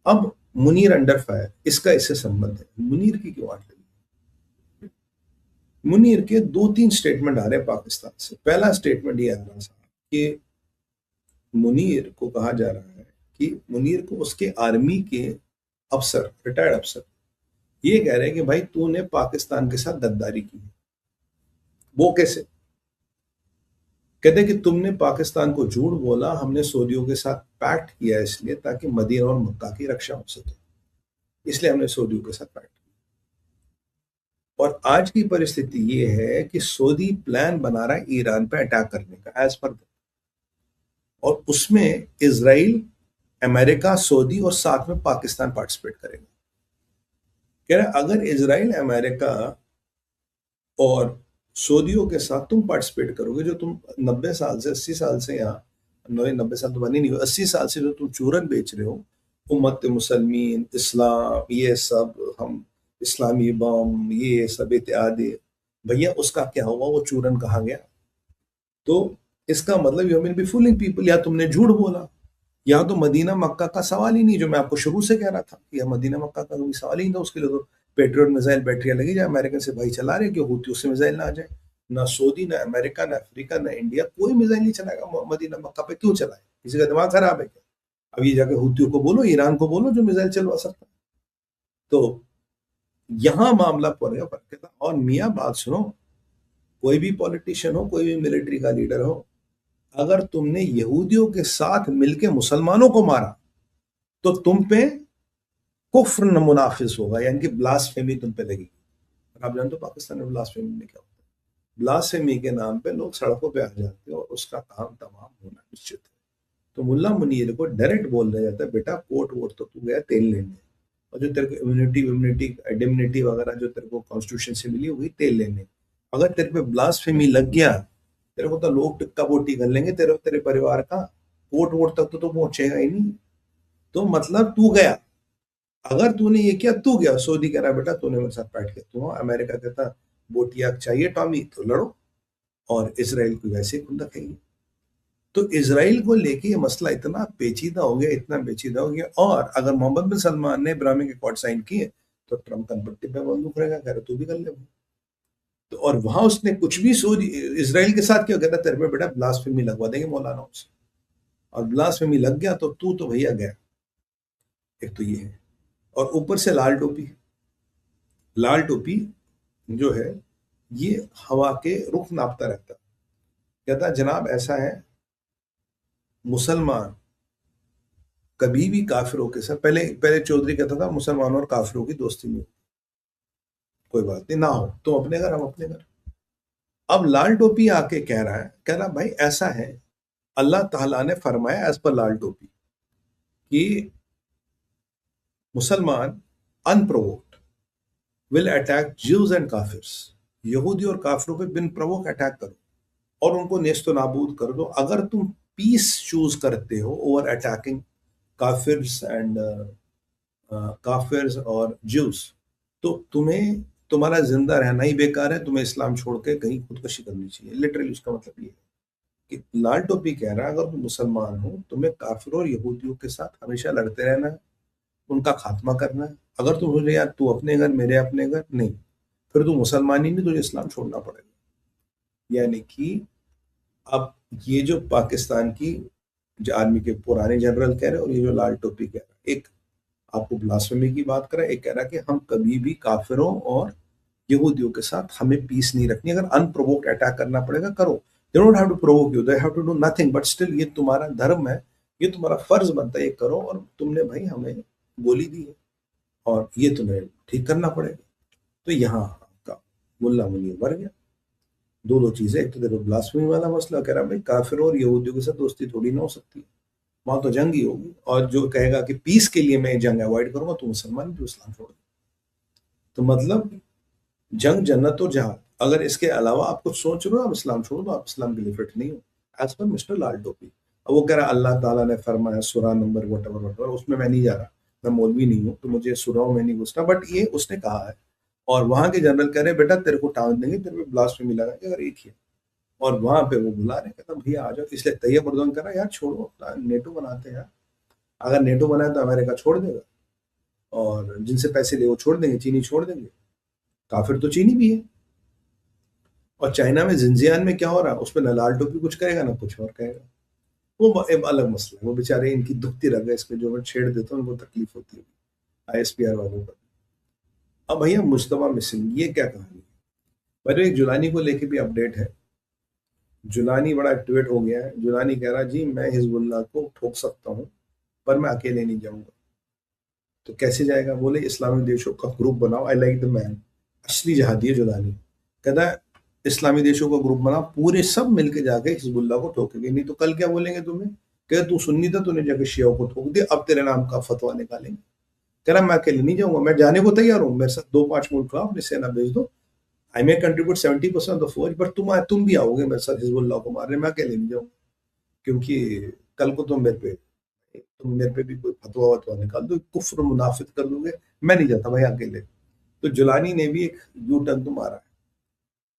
अब Munir under fire, इसका इससे संबंध है। मुनीर की क्यों आठ लगी? मुनीर के दो तीन स्टेटमेंट आ रहे हैं पाकिस्तान से। पहला स्टेटमेंट ये आ रहा था कि मुनीर को कहा जा रहा है कि मुनीर को उसके आर्मी के अफसर, रिटायर्ड अफसर, ये कह रहे हैं कि भाई तूने पाकिस्तान के साथ गद्दारी की है। वो कैसे? कहते हैं कि तुमने पाकिस्तान को झूठ बोला, हमने सऊदियों के साथ पैक्ट किया इसलिए ताकि मदीना और मक्का की रक्षा हो सके, इसलिए हमने सऊदियों के साथ पैक्ट किया। और आज की परिस्थिति ये है कि सऊदी प्लान बना रहा है ईरान पे अटैक करने का, एज पर, और उसमें इसराइल, अमेरिका, सऊदी और साथ में पाकिस्तान पार्टिसिपेट करेगा। कह रहा है अगर इसराइल, अमेरिका और सऊदियों के साथ तुम पार्टिसिपेट करोगे, जो तुम 90 साल से, 80 साल से यहाँ, 90 साल तो बनी नहीं, 80 साल से जो तुम चूरन बेच रहे हो, उम्मत मुसलमीन, इस्लाम, ये सब, हम इस्लामी बम, ये सब इत्यादि, भैया उसका क्या हुआ? वो चूरन कहाँ गया? तो इसका मतलब you mean be fooling people. या तुमने झूठ बोला, यहाँ तो मदीना मक्का का सवाल ही नहीं, जो मैं आपको शुरू से कह रहा था कि यह मदीना मक्का का कोई सवाल ही नहीं था। उसके लिए तो पेट्रियट मिसाइल बैटरियां लगी जाए, अमेरिका से भाई चला रहे, कि हूतियों से मिसाइल ना आ जाए। ना सऊदी, ना अमेरिका, ना अफ्रीका, ना इंडिया कोई मिसाइल नहीं चलाएगा मदीना मक्का पे। क्यों चलाए? किसी का दिमाग खराब है क्या? अब ये जाके हूतियों को बोलो, ईरान को बोलो, जो मिसाइल चलवा सकता है। तो यहां मामला पड़ेगा पर। और मियाँ बात सुनो, कोई भी पॉलिटिशियन हो, कोई भी मिलिट्री का लीडर हो, अगर तुमने यहूदियों के साथ मिलकर मुसलमानों को मारा तो तुम पे कुफ्र न मुनाफिज होगा, यानी कि ब्लास्फेमी तुम पे लगेगी। और आप जानते हो पाकिस्तान में ब्लास्फेमी में क्या होता है? ब्लास्फेमी के नाम पे लोग सड़कों पे आ जाते हैं और उसका काम तमाम होना निश्चित है। तो मुल्ला मुनीर को डायरेक्ट बोल दिया जाता है, बेटा कोर्ट वोट तो तू गया तेल लेने, और जो तेरे को इम्यूनिटी इम्यूनिटी इंडेमनिटी वगैरह जो तेरे को कॉन्स्टिट्यूशन से मिली हुई तेल लेने। अगर तेरे पे ब्लास्फेमी लग गया, तेरे को तो लोग टिक्का बोटी कर लेंगे, तेरे तेरे परिवार का। कोर्ट वोट तक तो पहुंचेगा ही नहीं। तो मतलब तू गया, अगर तूने ये किया, तू गया। सऊदी कह रहा है बेटा तूने मेरे साथ बैठ के, तू, अमेरिका कहता बोटिया चाहिए टॉमी तो लड़ो, और इसराइल को वैसे ही खुद रखेगी। तो इसराइल को लेके ये मसला इतना पेचीदा हो गया, इतना पेचीदा हो गया। और अगर मोहम्मद बिन सलमान ने इब्राहिमी के कॉर्ड साइन किए, तो ट्रम्प कनपट्टी पे बंदूक रहेगा, कह रहा तू भी कर ले। तो और वहां उसने कुछ भी सऊदी इसराइल के साथ क्या कहता, तेरे पे बेटा ब्लास्फेमी लगवा देंगे मौलाना से, और ब्लास्फेमी लग गया तो तू तो भैया गया। एक तो ये है, और ऊपर से लाल टोपी। लाल टोपी जो है, ये हवा के रुख नापता रहता। कहता जनाब ऐसा है, मुसलमान कभी भी काफिरों के साथ, पहले पहले चौधरी कहता था मुसलमानों और काफिरों की दोस्ती नहीं, कोई बात नहीं, ना हो तुम अपने घर, हम अपने घर। अब लाल टोपी आके कह रहा है, कह रहा भाई ऐसा है, अल्लाह ताला ने फरमाया एज पर लाल टोपी कि मुसलमान unprovoked will attack Jews and kafirs. यहूदी और काफिरों पे बिन प्रोवोक अटैक करो और उनको नेस्तो नाबूद कर दो। अगर तुम पीस चूज करते हो over attacking kafirs and kafirs और ज्यूस, तो तुम्हें तुम्हारा जिंदा रहना ही बेकार है, तुम्हें इस्लाम छोड़ के कहीं खुदकुशी करनी चाहिए। लिटरली उसका मतलब ये है कि लाल टोपी कह रहा है अगर तुम मुसलमान हो, तुम्हें काफिरों और यहूदियों के साथ हमेशा लड़ते रहना है, उनका खात्मा करना है। अगर तुम बोले यार तू अपने घर मेरे अपने घर, नहीं, फिर तू मुसलमान ही नहीं, तुझे इस्लाम छोड़ना पड़ेगा। यानी कि अब ये जो पाकिस्तान की जो आर्मी के पुराने जनरल कह रहे हैं, और ये जो लाल टोपी कह रहा है, एक आपको ब्लास्फेमी की बात कर रहा है, एक कह रहा है कि हम कभी भी काफिरों और यहूदियों के साथ हमें पीस नहीं रखनी, अगर अनप्रोवोक्ड अटैक करना पड़ेगा करो। They don't have to provoke you, they have to do nothing, but still ये तुम्हारा धर्म है, ये तुम्हारा फर्ज बनता है, ये करो। और तुमने भाई हमें गोली दी है और ये तुम्हें ठीक करना पड़ेगा। तो यहाँ आपका मुल्ला मुनीर मर गया। दो दो चीजें, एक तो देखो ब्लास्फेमी वाला मसला, कह रहा भाई काफिरों और यहूदियों के साथ दोस्ती थोड़ी ना हो सकती, वहां तो जंग ही होगी। और जो कहेगा कि पीस के लिए मैं जंग अवॉइड करूंगा, तो मुसलमान भी इस्लाम छोड़ दे। तो मतलब जंग जन्नत और जहाद, अगर इसके अलावा आप कुछ सोच रहे हो, आप इस्लाम छोड़ दो, आप इस्लाम के लिए फिट नहीं हो, एज पर मिस्टर लाल टोपी। अब वो कह रहा अल्लाह ताला ने फरमाया सूरा नंबर वट, उसमें मैं नहीं जा रहा, मैं मौलवी नहीं हूँ, तो मुझे सूराओं में नहीं घुसना, बट ये उसने कहा है। और वहां के जनरल कह रहे बेटा तेरे को टांग देंगे, तेरे पे ब्लास्फेमी लगा अगर एक ही है। और वहां पे वो बुला रहे, कहता भैया आ जाओ। इसलिए तैयब अर्दोगन कह रहा यार छोड़ो, नेटो बनाते हैं यार, अगर नेटो बनाए तो अमेरिका छोड़ देगा, और जिनसे पैसे ले वो छोड़ देंगे, चीनी छोड़ देंगे। काफिर तो चीनी भी है। और चाइना में जिनजियान में क्या हो रहा है, उसमें न लाल टोपी कुछ करेगा ना कुछ और कहेगा। वो एक अलग मसला है, वो बेचारे इनकी दुखती रग है, इसमें जो मैं छेड़ देता हूँ उनको तकलीफ होती है आईएसपीआर वालों को। अब भैया मुश्तबा मिसिंग, ये क्या कहानी है? भाई एक जुलानी को लेके भी अपडेट है। जुलानी बड़ा एक्टिवेट हो गया है। जुलानी कह रहा जी मैं हिजबुल्लाह को ठोक सकता हूँ, पर मैं अकेले नहीं जाऊंगा। तो कैसे जाएगा? बोले इस्लामी देशों का ग्रुप बनाओ, आई लाइक द मैन। असली जहादी है जुलानी। कहता है इस्लामी देशों का ग्रुप बना, पूरे सब मिलके जाके हिजबुल्लाह को ठोकेंगे। नहीं तो कल क्या बोलेंगे तुम्हें? कह तू सुन्नी था, तूने जाके शियाओं को ठोक दिया, अब तेरे नाम का फतवा निकालेंगे। कह रहा मैं अकेले नहीं जाऊंगा, मैं जाने को तैयार हूँ, मेरे साथ 2-5 मुल्क का अपनी सेना भेज दो। I may contribute 70% of the force, but तुम भी आओगे मेरे साथ हिजबुल्लाह को मारने, मैं अकेले नहीं जाऊंगा। क्योंकि कल को तुम मेरे पे भी कोई फतवा वतवा निकाल दो, कुफ्र मुनाफिक कर दोगे, मैं नहीं जाता भाई अकेले। तो जुलानी ने भी एक यू टर्न तो मारा है।